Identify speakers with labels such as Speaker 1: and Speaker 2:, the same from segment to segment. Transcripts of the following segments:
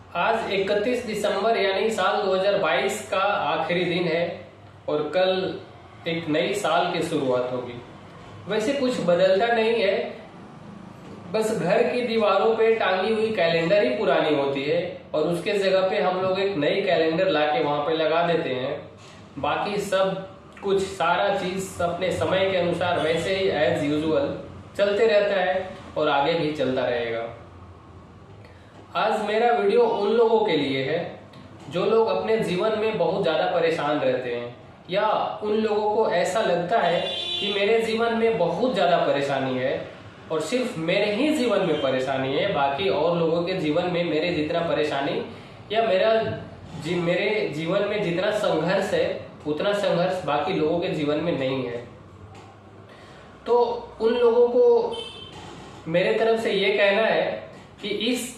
Speaker 1: आज 31 दिसंबर यानी साल 2022 का आखिरी दिन है और कल एक नई साल की शुरुआत होगी। वैसे कुछ बदलता नहीं है, बस घर की दीवारों पे टांगी हुई कैलेंडर ही पुरानी होती है और उसके जगह पे हम लोग एक नई कैलेंडर लाके वहां पे लगा देते हैं। बाकी सब कुछ सारा चीज अपने समय के अनुसार वैसे ही एज यूजुअल चलते रहता है और आगे भी चलता रहेगा। आज मेरा वीडियो उन लोगों के लिए है जो लोग अपने जीवन में बहुत ज्यादा परेशान रहते हैं, या उन लोगों को ऐसा लगता है कि मेरे जीवन में बहुत ज्यादा परेशानी है और सिर्फ मेरे ही जीवन में परेशानी है, बाकी और लोगों के जीवन में मेरे जितना परेशानी या मेरे जीवन में जितना संघर्ष है उतना संघर्ष बाकी लोगों के जीवन में नहीं है। तो उन लोगों को मेरे तरफ से ये कहना है कि इस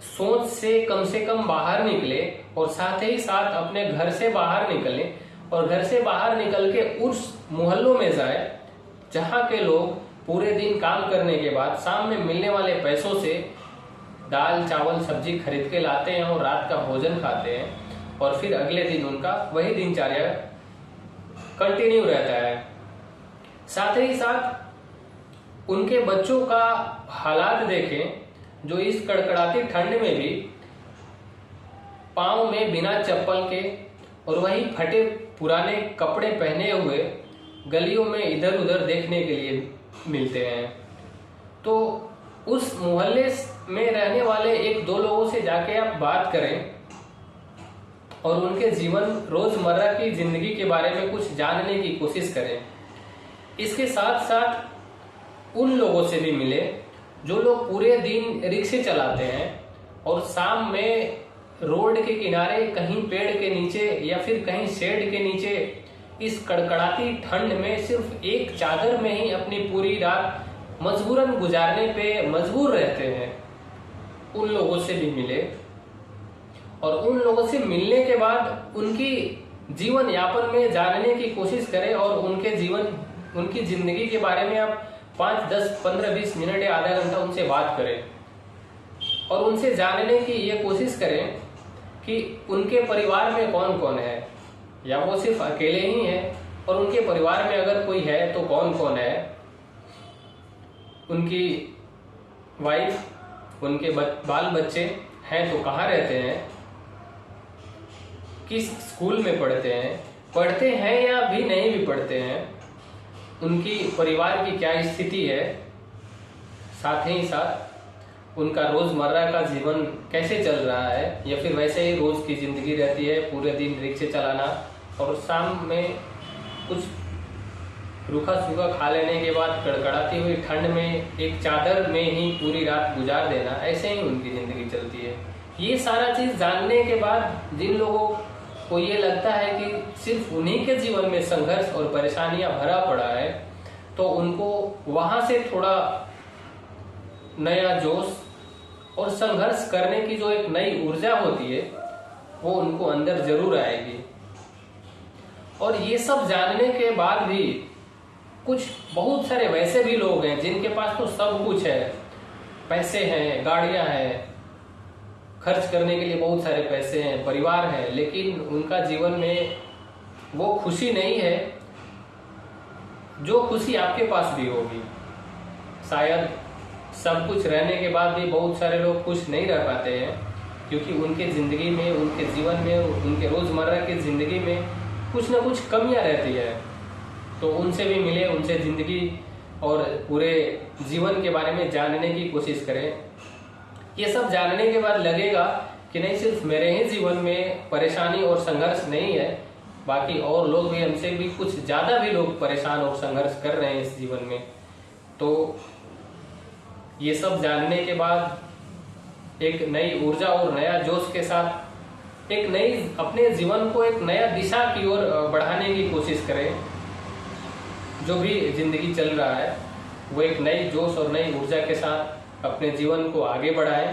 Speaker 1: सोच से कम बाहर निकले और साथ ही साथ अपने घर से बाहर निकले और घर से बाहर निकल के उस मोहल्लों में जाए जहां के लोग पूरे दिन काम करने के बाद शाम में मिलने वाले पैसों से दाल चावल सब्जी खरीद के लाते हैं और रात का भोजन खाते हैं और फिर अगले दिन उनका वही दिनचर्या कंटिन्यू रहता है। साथ ही साथ उनके बच्चों का हालात देखें जो इस कड़कड़ाती ठंड में भी पांव में बिना चप्पल के और वही फटे पुराने कपड़े पहने हुए गलियों में इधर उधर देखने के लिए मिलते हैं। तो उस मोहल्ले में रहने वाले एक दो लोगों से जाके आप बात करें और उनके जीवन रोजमर्रा की जिंदगी के बारे में कुछ जानने की कोशिश करें। इसके साथ साथ उन लोगों से भी मिले जो लोग पूरे दिन रिक्शे चलाते हैं और शाम में रोड के किनारे कहीं पेड़ के नीचे या फिर कहीं शेड के नीचे इस कड़कड़ाती ठंड में सिर्फ एक चादर में ही अपनी पूरी रात मजबूरन गुजारने पे मजबूर रहते हैं। उन लोगों से भी मिले और उन लोगों से मिलने के बाद उनकी जीवन यापन में जानने की कोशिश करें और उनकी जिंदगी के बारे में आप 5, 10, 15, 20 मिनट या आधा घंटा उनसे बात करें और उनसे जानने की ये कोशिश करें कि उनके परिवार में कौन कौन है, या वो सिर्फ अकेले ही हैं और उनके परिवार में अगर कोई है तो कौन कौन है, उनकी वाइफ, उनके बाल बच्चे हैं तो कहाँ रहते हैं, किस स्कूल में पढ़ते हैं या भी नहीं भी पढ़ते हैं, उनकी परिवार की क्या स्थिति है, साथ ही साथ उनका रोजमर्रा का जीवन कैसे चल रहा है या फिर वैसे ही रोज की जिंदगी रहती है, पूरे दिन रिक्शे चलाना और शाम में कुछ रूखा सूखा खा लेने के बाद कड़कड़ाती हुई ठंड में एक चादर में ही पूरी रात गुजार देना, ऐसे ही उनकी जिंदगी चलती है। ये सारा चीज जानने के बाद जिन लोगों को ये लगता है कि सिर्फ उन्हीं के जीवन में संघर्ष और परेशानियां भरा पड़ा है, तो उनको वहां से थोड़ा नया जोश और संघर्ष करने की जो एक नई ऊर्जा होती है वो उनको अंदर जरूर आएगी। और ये सब जानने के बाद भी कुछ बहुत सारे वैसे भी लोग हैं जिनके पास तो सब कुछ है, पैसे हैं, गाड़ियां हैं, खर्च करने के लिए बहुत सारे पैसे हैं, परिवार है, लेकिन उनका जीवन में वो खुशी नहीं है जो खुशी आपके पास भी होगी। शायद सब कुछ रहने के बाद भी बहुत सारे लोग खुश नहीं रह पाते हैं क्योंकि उनके जिंदगी में, उनके जीवन में, उनके रोजमर्रा की जिंदगी में कुछ ना कुछ कमियां रहती है। तो उनसे भी मिले, उनसे जिंदगी और पूरे जीवन के बारे में जानने की कोशिश करें। ये सब जानने के बाद लगेगा कि नहीं, सिर्फ मेरे ही जीवन में परेशानी और संघर्ष नहीं है, बाकी और लोग भी, हमसे भी कुछ ज्यादा भी लोग परेशान और संघर्ष कर रहे हैं इस जीवन में। तो ये सब जानने के बाद एक नई ऊर्जा और नया जोश के साथ एक नई अपने जीवन को एक नया दिशा की ओर बढ़ाने की कोशिश करें। जो भी जिंदगी चल रहा है वो एक नई जोश और नई ऊर्जा के साथ अपने जीवन को आगे बढ़ाएं।